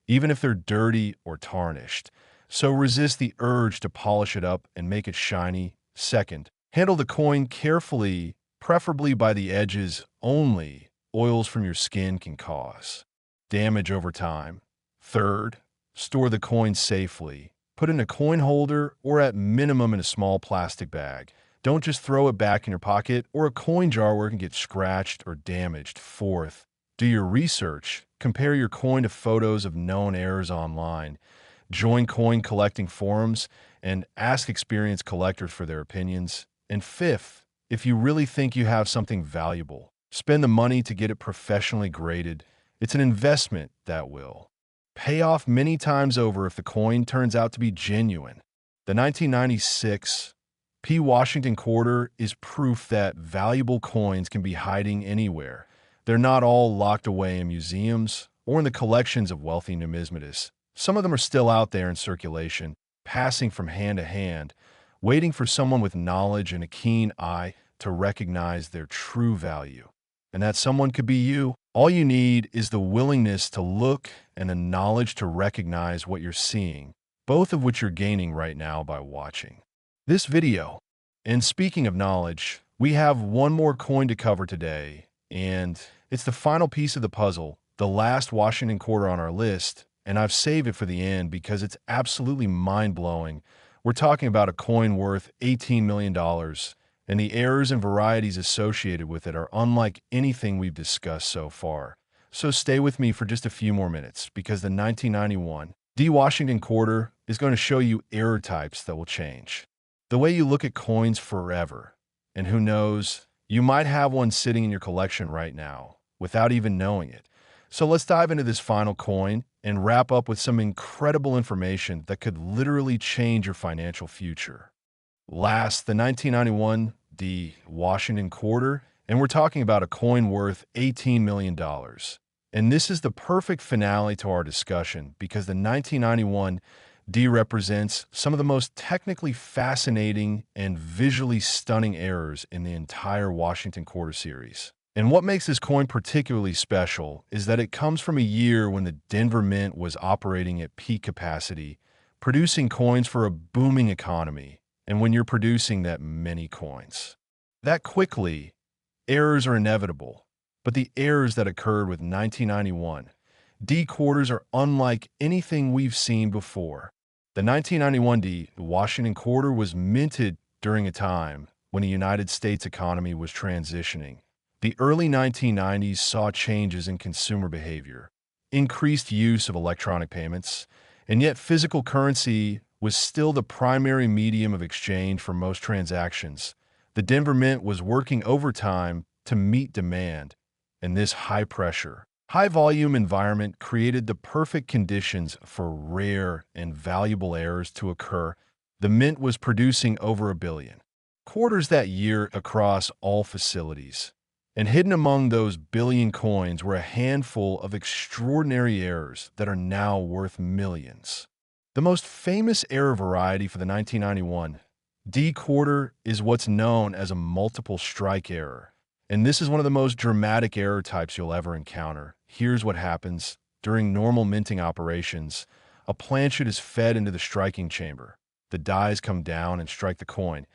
even if they're dirty or tarnished. So resist the urge to polish it up and make it shiny. Second, handle the coin carefully, preferably by the edges only. Oils from your skin can cause damage over time. Third, store the coin safely. Put it in a coin holder or at minimum in a small plastic bag. Don't just throw it back in your pocket or a coin jar where it can get scratched or damaged. Fourth, do your research. Compare your coin to photos of known errors online. Join coin collecting forums and ask experienced collectors for their opinions. And fifth, if you really think you have something valuable, spend the money to get it professionally graded. It's an investment that will pay off many times over if the coin turns out to be genuine. The 1996 P. Washington quarter is proof that valuable coins can be hiding anywhere. They're not all locked away in museums or in the collections of wealthy numismatists. Some of them are still out there in circulation, passing from hand to hand, waiting for someone with knowledge and a keen eye to recognize their true value. And that someone could be you. All you need is the willingness to look and the knowledge to recognize what you're seeing, both of which you're gaining right now by watching this video. And speaking of knowledge, we have one more coin to cover today, and it's the final piece of the puzzle, the last Washington quarter on our list, and I've saved it for the end because it's absolutely mind-blowing. We're talking about a coin worth $18 million, and the errors and varieties associated with it are unlike anything we've discussed so far. So stay with me for just a few more minutes, because the 1991 D. Washington quarter is going to show you error types that will change. The way you look at coins forever. And who knows, you might have one sitting in your collection right now without even knowing it. So let's dive into this final coin and wrap up with some incredible information that could literally change your financial future. Last, the 1991 D. Washington quarter, and we're talking about a coin worth $18 million. And this is the perfect finale to our discussion because the 1991 D represents some of the most technically fascinating and visually stunning errors in the entire Washington quarter series. And what makes this coin particularly special is that it comes from a year when the Denver Mint was operating at peak capacity, producing coins for a booming economy, and when you're producing that many coins. That quickly, errors are inevitable, but the errors that occurred with 1991 D quarters are unlike anything we've seen before. The 1991 D Washington quarter was minted during a time when the United States economy was transitioning. The early 1990s saw changes in consumer behavior, increased use of electronic payments, and yet physical currency was still the primary medium of exchange for most transactions. The Denver Mint was working overtime to meet demand, and this high-pressure, high-volume environment created the perfect conditions for rare and valuable errors to occur. The Mint was producing over 1 billion quarters that year across all facilities. And hidden among those billion coins were a handful of extraordinary errors that are now worth millions. The most famous error variety for the 1991 D quarter is what's known as a multiple strike error. And this is one of the most dramatic error types you'll ever encounter. Here's what happens. During normal minting operations, a planchet is fed into the striking chamber. The dies come down and strike the coin,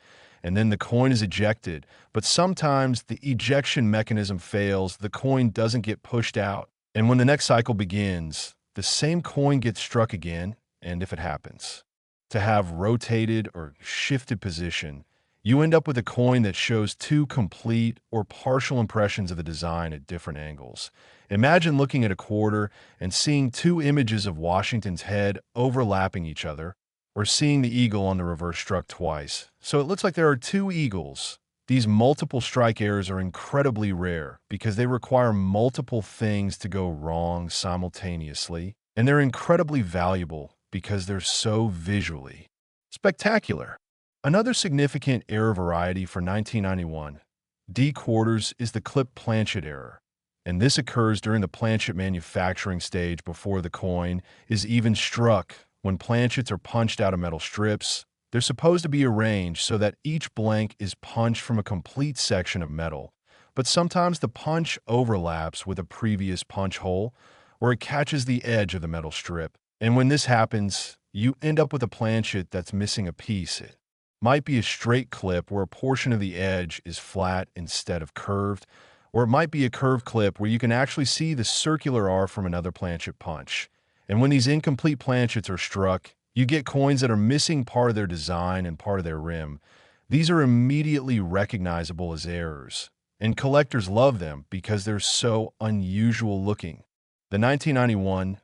and then the coin is ejected. But sometimes the ejection mechanism fails, the coin doesn't get pushed out, and when the next cycle begins, the same coin gets struck again, and if it happens to have rotated or shifted position, you end up with a coin that shows two complete or partial impressions of the design at different angles. Imagine looking at a quarter and seeing two images of Washington's head overlapping each other, or seeing the eagle on the reverse struck twice. So it looks like there are two eagles. These multiple strike errors are incredibly rare because they require multiple things to go wrong simultaneously, and they're incredibly valuable because they're so visually spectacular. Another significant error variety for 1991 D quarters is the clip planchet error, and this occurs during the planchet manufacturing stage before the coin is even struck. When planchets are punched out of metal strips, they're supposed to be arranged so that each blank is punched from a complete section of metal, but sometimes the punch overlaps with a previous punch hole, or it catches the edge of the metal strip. And when this happens, you end up with a planchet that's missing a piece. It might be a straight clip where a portion of the edge is flat instead of curved, or it might be a curved clip where you can actually see the circular R from another planchet punch. And when these incomplete planchets are struck, you get coins that are missing part of their design and part of their rim. These are immediately recognizable as errors, and collectors love them because they're so unusual looking. The 1991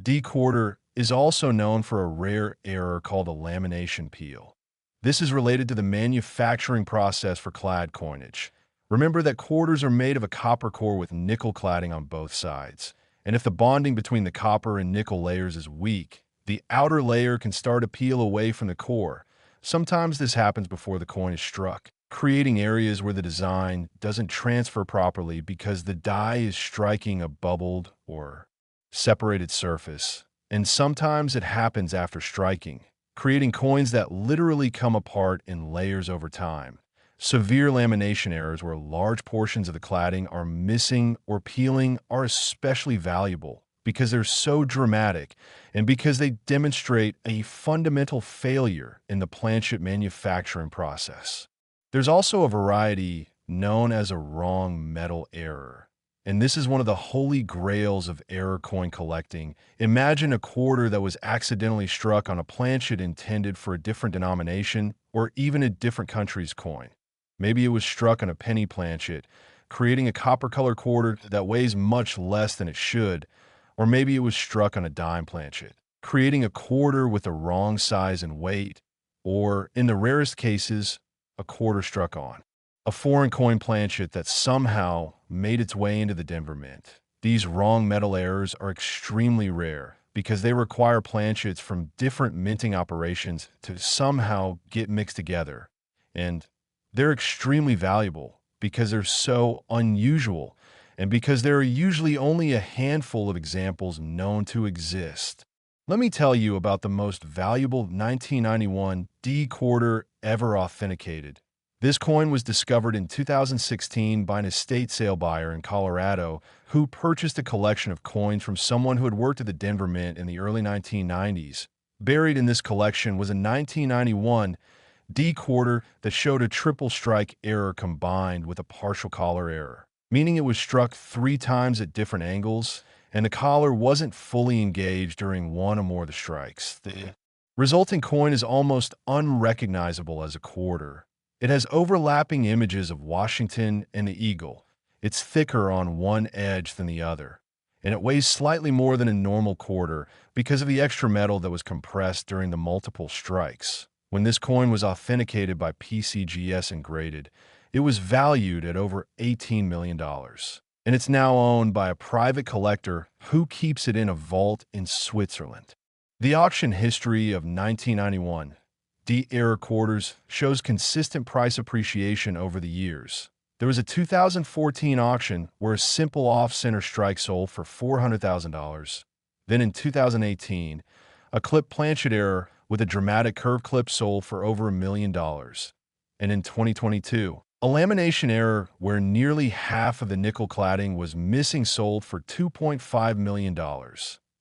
D quarter is also known for a rare error called a lamination peel. This is related to the manufacturing process for clad coinage. Remember that quarters are made of a copper core with nickel cladding on both sides. And if the bonding between the copper and nickel layers is weak, the outer layer can start to peel away from the core. Sometimes this happens before the coin is struck, creating areas where the design doesn't transfer properly because the die is striking a bubbled or separated surface. And sometimes it happens after striking, creating coins that literally come apart in layers over time. Severe lamination errors where large portions of the cladding are missing or peeling are especially valuable because they're so dramatic and because they demonstrate a fundamental failure in the planchet manufacturing process. There's also a variety known as a wrong metal error, and this is one of the holy grails of error coin collecting. Imagine a quarter that was accidentally struck on a planchet intended for a different denomination or even a different country's coin. Maybe it was struck on a penny planchet, creating a copper-colored quarter that weighs much less than it should, or maybe it was struck on a dime planchet, creating a quarter with the wrong size and weight, or, in the rarest cases, a quarter struck on. A foreign coin planchet that somehow made its way into the Denver Mint. These wrong metal errors are extremely rare because they require planchets from different minting operations to somehow get mixed together. And they're extremely valuable because they're so unusual and because there are usually only a handful of examples known to exist. Let me tell you about the most valuable 1991 D quarter ever authenticated. This coin was discovered in 2016 by an estate sale buyer in Colorado who purchased a collection of coins from someone who had worked at the Denver Mint in the early 1990s. Buried in this collection was a 1991 D quarter that showed a triple strike error combined with a partial collar error, meaning it was struck 3 times at different angles, and the collar wasn't fully engaged during one or more of the strikes. The resulting coin is almost unrecognizable as a quarter. It has overlapping images of Washington and the eagle. It's thicker on one edge than the other, and it weighs slightly more than a normal quarter because of the extra metal that was compressed during the multiple strikes. When this coin was authenticated by PCGS and graded, it was valued at over $18 million. And it's now owned by a private collector who keeps it in a vault in Switzerland. The auction history of 1991 D-era quarters shows consistent price appreciation over the years. There was a 2014 auction where a simple off-center strike sold for $400,000. Then in 2018, a clip planchet error with a dramatic curve clip sold for over $1 million. And in 2022, a lamination error where nearly half of the nickel cladding was missing sold for $2.5 million.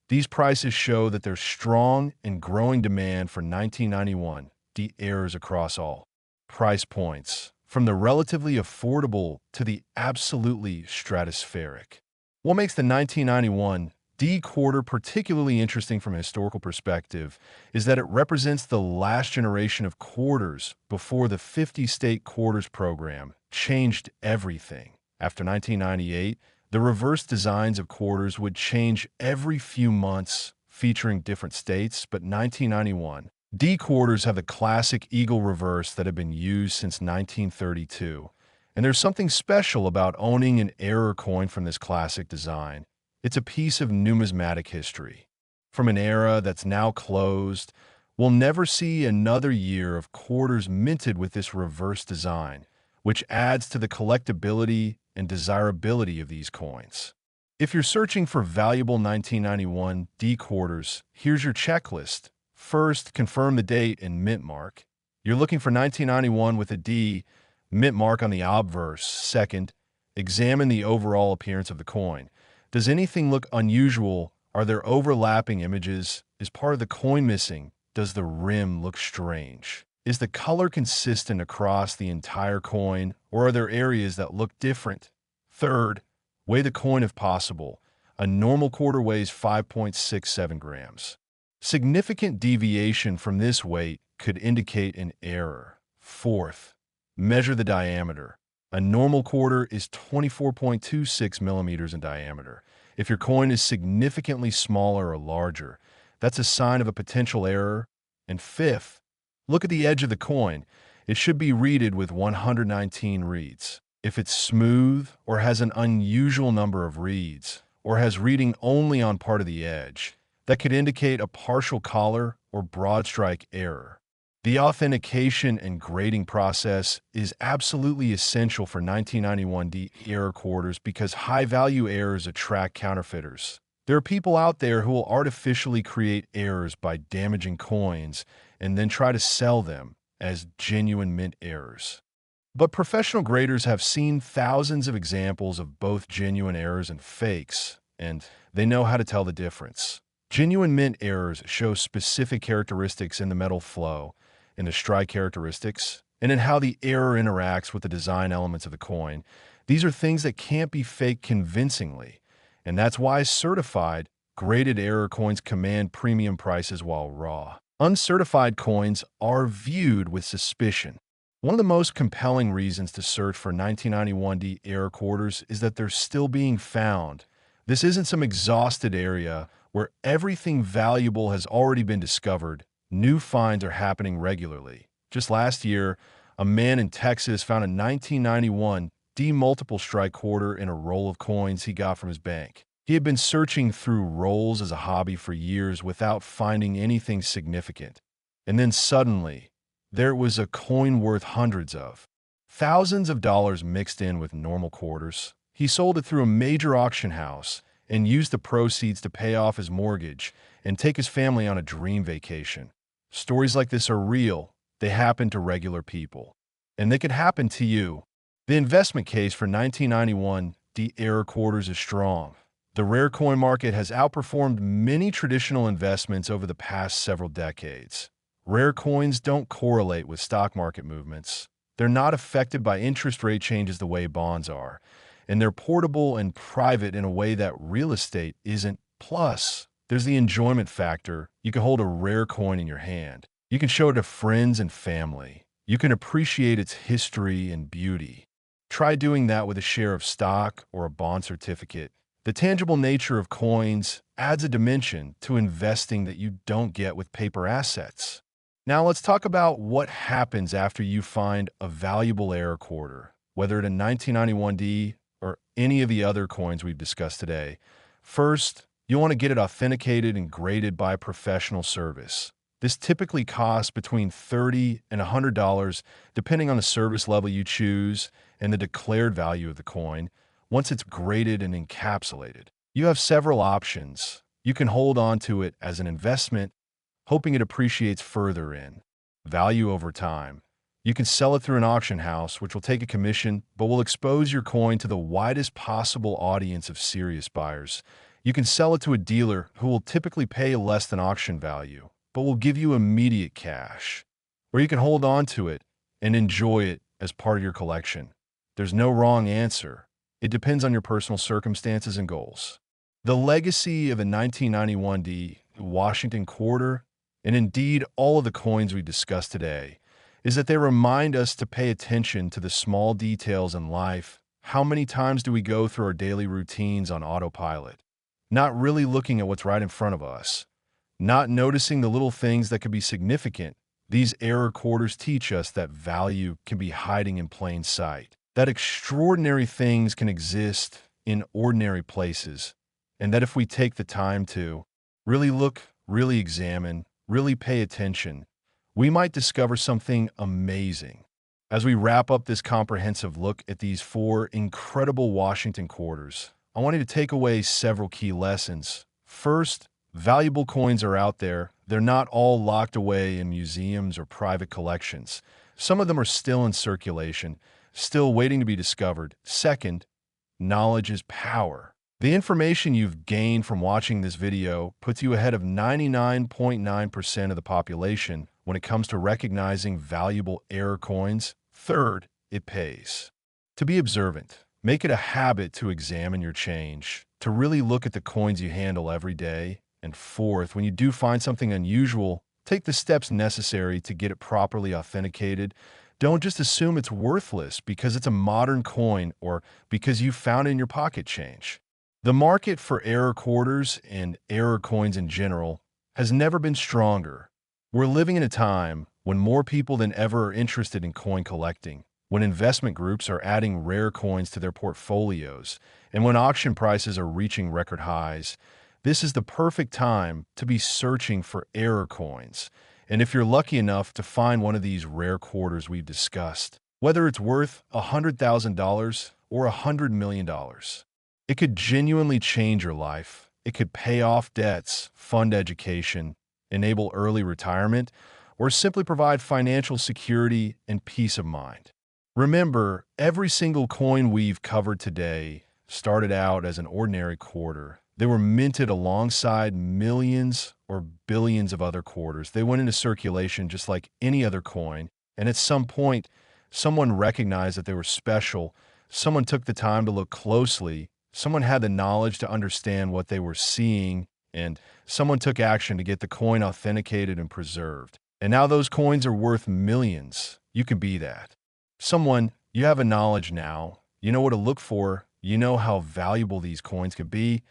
These prices show that there's strong and growing demand for 1991 D-errors across all price points, from the relatively affordable to the absolutely stratospheric. What makes the 1991 D quarter particularly interesting from a historical perspective is that it represents the last generation of quarters before the 50-state quarters program changed everything. After 1998, the reverse designs of quarters would change every few months, featuring different states, but 1991 D quarters have the classic eagle reverse that had been used since 1932. And there's something special about owning an error coin from this classic design. It's a piece of numismatic history. From an era that's now closed, we'll never see another year of quarters minted with this reverse design, which adds to the collectability and desirability of these coins. If you're searching for valuable 1991 D quarters, here's your checklist. First, confirm the date and mint mark. You're looking for 1991 with a D, mint mark on the obverse. Second, examine the overall appearance of the coin. Does anything look unusual? Are there overlapping images? Is part of the coin missing? Does the rim look strange? Is the color consistent across the entire coin, or are there areas that look different? Third, weigh the coin if possible. A normal quarter weighs 5.67 grams. Significant deviation from this weight could indicate an error. Fourth, measure the diameter. A normal quarter is 24.26 millimeters in diameter. If your coin is significantly smaller or larger, that's a sign of a potential error. And fifth, look at the edge of the coin. It should be reeded with 119 reeds. If it's smooth or has an unusual number of reeds, or has reeding only on part of the edge, that could indicate a partial collar or broad strike error. The authentication and grading process is absolutely essential for 1991 D error quarters because high-value errors attract counterfeiters. There are people out there who will artificially create errors by damaging coins and then try to sell them as genuine mint errors. But professional graders have seen thousands of examples of both genuine errors and fakes, and they know how to tell the difference. Genuine mint errors show specific characteristics in the metal flow, in the strike characteristics, and in how the error interacts with the design elements of the coin. These are things that can't be faked convincingly, and that's why certified, graded error coins command premium prices while raw. Uncertified coins are viewed with suspicion. One of the most compelling reasons to search for 1991 D error quarters is that they're still being found. This isn't some exhausted area where everything valuable has already been discovered. New finds are happening regularly. Just last year, a man in Texas found a 1991 D multiple strike quarter in a roll of coins he got from his bank. He had been searching through rolls as a hobby for years without finding anything significant. And then suddenly, there was a coin worth hundreds of thousands of dollars mixed in with normal quarters. He sold it through a major auction house and used the proceeds to pay off his mortgage and take his family on a dream vacation. Stories like this are real. They happen to regular people. And they could happen to you. The investment case for 1991 D error quarters is strong. The rare coin market has outperformed many traditional investments over the past several decades. Rare coins don't correlate with stock market movements. They're not affected by interest rate changes the way bonds are, and they're portable and private in a way that real estate isn't. Plus, there's the enjoyment factor. You can hold a rare coin in your hand. You can show it to friends and family. You can appreciate its history and beauty. Try doing that with a share of stock or a bond certificate. The tangible nature of coins adds a dimension to investing that you don't get with paper assets. Now let's talk about what happens after you find a valuable error quarter, whether it in 1991D or any of the other coins we've discussed today. First, you'll want to get it authenticated and graded by a professional service. This typically costs between $30 and $100, depending on the service level you choose and the declared value of the coin. Once it's graded and encapsulated, you have several options. You can hold on to it as an investment, hoping it appreciates further in value over time. You can sell it through an auction house, which will take a commission, but will expose your coin to the widest possible audience of serious buyers. You can sell it to a dealer who will typically pay less than auction value, but will give you immediate cash. Or you can hold on to it and enjoy it as part of your collection. There's no wrong answer. It depends on your personal circumstances and goals. The legacy of the 1991D Washington quarter, and indeed all of the coins we discussed today, is that they remind us to pay attention to the small details in life. How many times do we go through our daily routines on autopilot, not really looking at what's right in front of us, not noticing the little things that could be significant? These error quarters teach us that value can be hiding in plain sight, that extraordinary things can exist in ordinary places, and that if we take the time to really look, really examine, really pay attention, we might discover something amazing. As we wrap up this comprehensive look at these 4 incredible Washington quarters, I want you to take away several key lessons. First, valuable coins are out there. They're not all locked away in museums or private collections. Some of them are still in circulation, still waiting to be discovered. Second, knowledge is power. The information you've gained from watching this video puts you ahead of 99.9% of the population when it comes to recognizing valuable error coins. Third, it pays to be observant. Make it a habit to examine your change, to really look at the coins you handle every day. And fourth, when you do find something unusual, take the steps necessary to get it properly authenticated. Don't just assume it's worthless because it's a modern coin or because you found it in your pocket change. The market for error quarters and error coins in general has never been stronger. We're living in a time when more people than ever are interested in coin collecting, when investment groups are adding rare coins to their portfolios, and when auction prices are reaching record highs. This is the perfect time to be searching for error coins. And if you're lucky enough to find one of these rare quarters we've discussed, whether it's worth $100,000 or $100 million, it could genuinely change your life. It could pay off debts, fund education, enable early retirement, or simply provide financial security and peace of mind. Remember, every single coin we've covered today started out as an ordinary quarter. They were minted alongside millions or billions of other quarters. They went into circulation just like any other coin, and at some point, someone recognized that they were special. Someone took the time to look closely. Someone had the knowledge to understand what they were seeing, and someone took action to get the coin authenticated and preserved. And now those coins are worth millions. You can be that. Someone, you have a knowledge now. You know what to look for. You know how valuable these coins could be.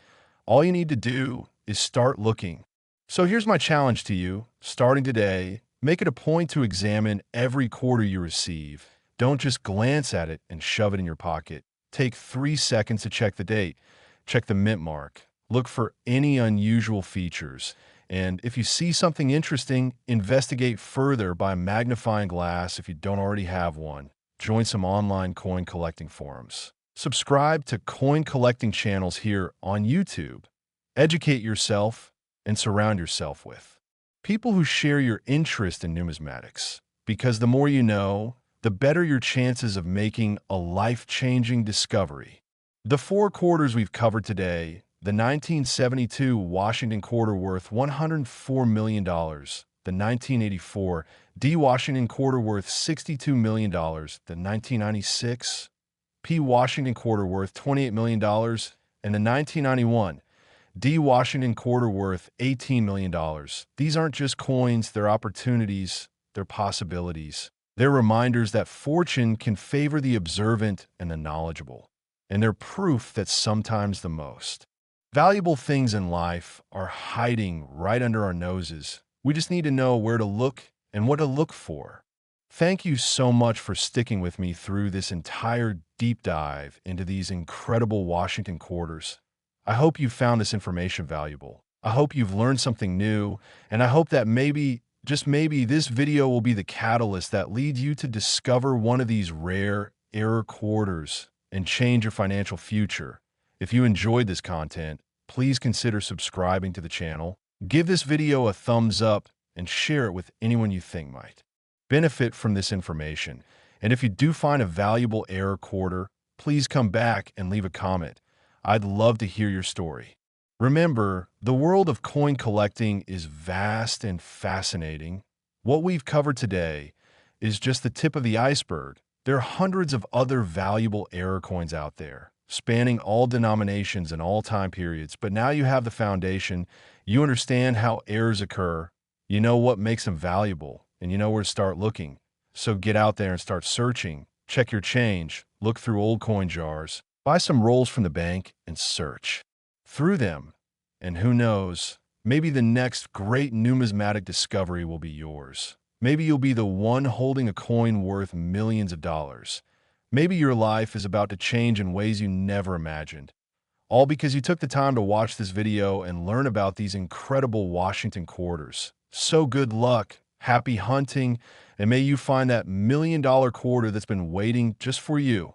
All you need to do is start looking. So here's my challenge to you. Starting today, make it a point to examine every quarter you receive. Don't just glance at it and shove it in your pocket. Take 3 seconds to check the date, check the mint mark, look for any unusual features. And if you see something interesting, investigate further by a magnifying glass if you don't already have one. Join some online coin collecting forums. Subscribe to coin collecting channels here on YouTube. Educate yourself and surround yourself with people who share your interest in numismatics. Because the more you know, the better your chances of making a life-changing discovery. The four quarters we've covered today: the 1972 Washington quarter worth $104 million, the 1984 D Washington quarter worth $62 million, the 1996 P Washington quarter worth $28 million, and the 1991 D Washington quarter worth $18 million. These aren't just coins, they're opportunities, they're possibilities. They're reminders that fortune can favor the observant and the knowledgeable. And they're proof that sometimes the most valuable things in life are hiding right under our noses. We just need to know where to look and what to look for. Thank you so much for sticking with me through this entire deep dive into these incredible Washington quarters. I hope you found this information valuable. I hope you've learned something new, and I hope that maybe, just maybe, this video will be the catalyst that leads you to discover one of these rare error quarters and change your financial future. If you enjoyed this content, please consider subscribing to the channel, give this video a thumbs up, and share it with anyone you think might benefit from this information. And if you do find a valuable error quarter, please come back and leave a comment. I'd love to hear your story. Remember, the world of coin collecting is vast and fascinating. What we've covered today is just the tip of the iceberg. There are hundreds of other valuable error coins out there, spanning all denominations and all time periods. But now you have the foundation. You understand how errors occur. You know what makes them valuable, and you know where to start looking. So get out there and start searching. Check your change. Look through old coin jars. Buy some rolls from the bank and search through them. And who knows, maybe the next great numismatic discovery will be yours. Maybe you'll be the one holding a coin worth millions of dollars. Maybe your life is about to change in ways you never imagined. All because you took the time to watch this video and learn about these incredible Washington quarters. So good luck, happy hunting, and may you find that $1 million quarter that's been waiting just for you.